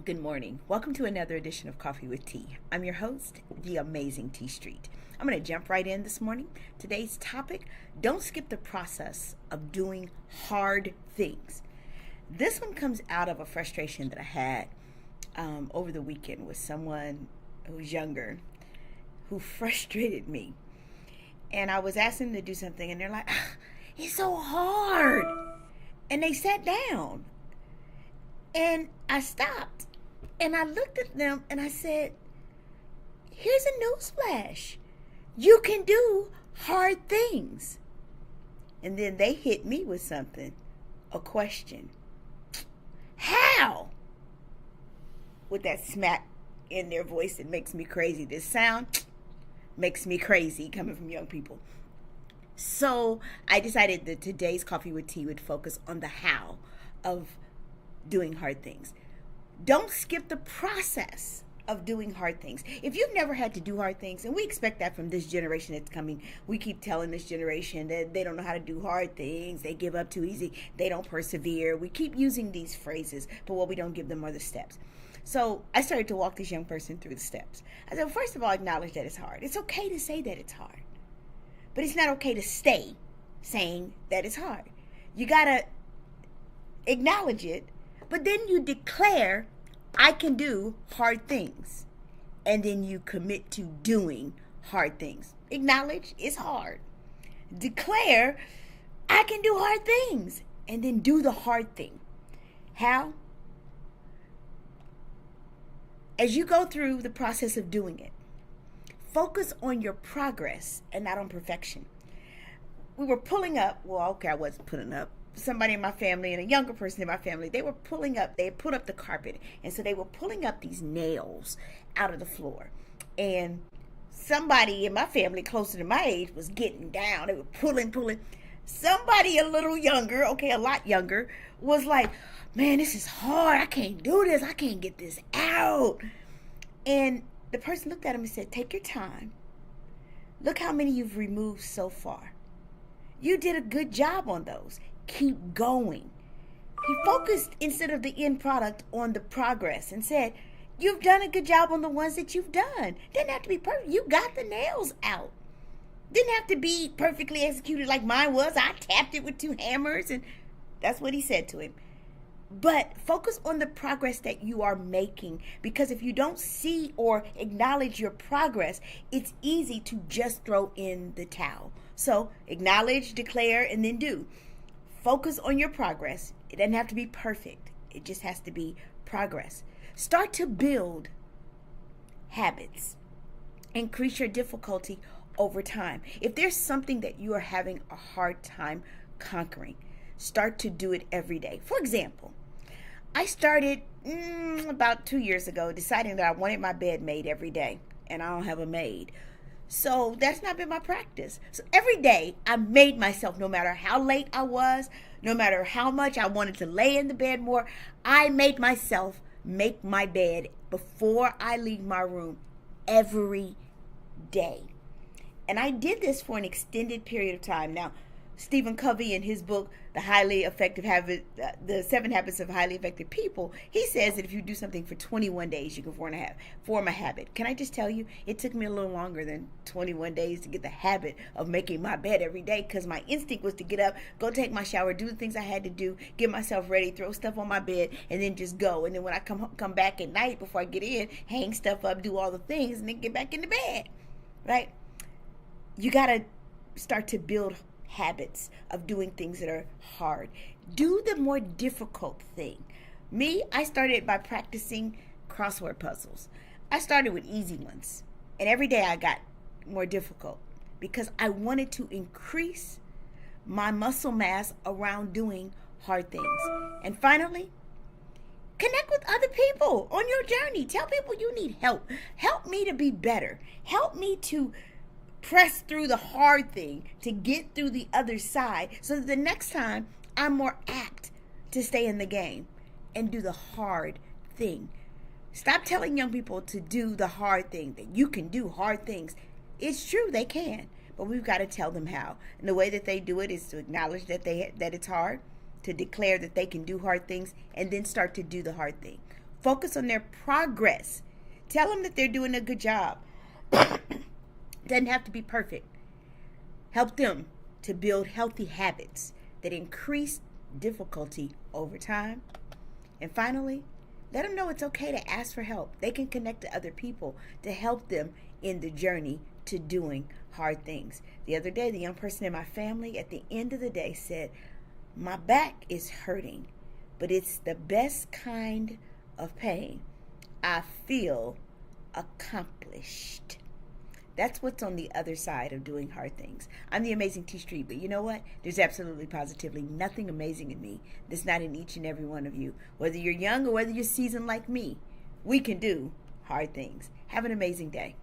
Good morning. Welcome to another edition of Coffee with Tea. I'm your host, the amazing T Street. I'm going to jump right in this morning. Today's topic: don't skip the process of doing hard things. This one comes out of a frustration that I had over the weekend with someone who's younger who frustrated me. And I was asking them to do something, and they're like, it's so hard. And they sat down, and I stopped. And I looked at them and I said, here's a newsflash. You can do hard things. And then they hit me with something, a question. How? With that smack in their voice that makes me crazy. This sound makes me crazy coming from young people. So I decided that today's Coffee with Tea would focus on the how of doing hard things. Don't skip the process of doing hard things. If you've never had to do hard things, and we expect that from this generation that's coming, we keep telling this generation that they don't know how to do hard things, they give up too easy, they don't persevere. We keep using these phrases, but what we don't give them are the steps. So I started to walk this young person through the steps. I said, well, first of all, acknowledge that it's hard. It's okay to say that it's hard, but it's not okay to stay saying that it's hard. You gotta acknowledge it, but then you declare, I can do hard things. And then you commit to doing hard things. Acknowledge it's hard. Declare, I can do hard things. And then do the hard thing. How? As you go through the process of doing it, focus on your progress and not on perfection. We were pulling up, I wasn't putting up. Somebody in my family and a younger person in my family, they had put up the carpet. And so they were pulling up these nails out of the floor. And somebody in my family closer to my age was getting down. They were pulling. Somebody a little younger, a lot younger, was like, man, this is hard. I can't do this. I can't get this out. And the person looked at him and said, take your time. Look how many you've removed so far. You did a good job on those. Keep going. He focused, instead of the end product, on the progress and said, you've done a good job on the ones that you've done. Didn't have to be perfect. You got the nails out. Didn't have to be perfectly executed like mine was. I tapped it with 2 hammers, and that's what he said to him. But focus on the progress that you are making, because if you don't see or acknowledge your progress, it's easy to just throw in the towel. So acknowledge, declare, and then do. Focus on your progress. It doesn't have to be perfect. It just has to be progress. Start to build habits. Increase your difficulty over time. If there's something that you are having a hard time conquering, start to do it every day. For example, I started about 2 years ago deciding that I wanted my bed made every day, and I don't have a maid. So that's not been my practice. So every day I made myself, no matter how late I was, no matter how much I wanted to lay in the bed more, I made myself make my bed before I leave my room every day. And I did this for an extended period of time. Now, Stephen Covey, in his book, The 7 Habits of Highly Effective People, he says that if you do something for 21 days, you can form a habit. Can I just tell you, it took me a little longer than 21 days to get the habit of making my bed every day, because my instinct was to get up, go take my shower, do the things I had to do, get myself ready, throw stuff on my bed, and then just go. And then when I come back at night before I get in, hang stuff up, do all the things, and then get back into bed, right? You got to start to build habits of doing things that are hard. Do the more difficult thing. Me, I started by practicing crossword puzzles. I started with easy ones, and every day I got more difficult because I wanted to increase my muscle mass around doing hard things. And finally, connect with other people on your journey. Tell people you need help. Help me to be better. Help me to press through the hard thing to get through the other side, so that the next time I'm more apt to stay in the game and do the hard thing. Stop telling young people to do the hard thing, that you can do hard things. It's true, they can, but we've got to tell them how. And the way that they do it is to acknowledge that it's hard, to declare that they can do hard things, and then start to do the hard thing Focus on their progress. Tell them that they're doing a good job. Doesn't have to be perfect. Help them to build healthy habits that increase difficulty over time. And finally, let them know it's okay to ask for help. They can connect to other people to help them in the journey to doing hard things. The other day, the young person in my family at the end of the day said, my back is hurting, but it's the best kind of pain. I feel accomplished. That's what's on the other side of doing hard things. I'm the amazing T Street, but you know what? There's absolutely positively nothing amazing in me that's not in each and every one of you. Whether you're young or whether you're seasoned like me, we can do hard things. Have an amazing day.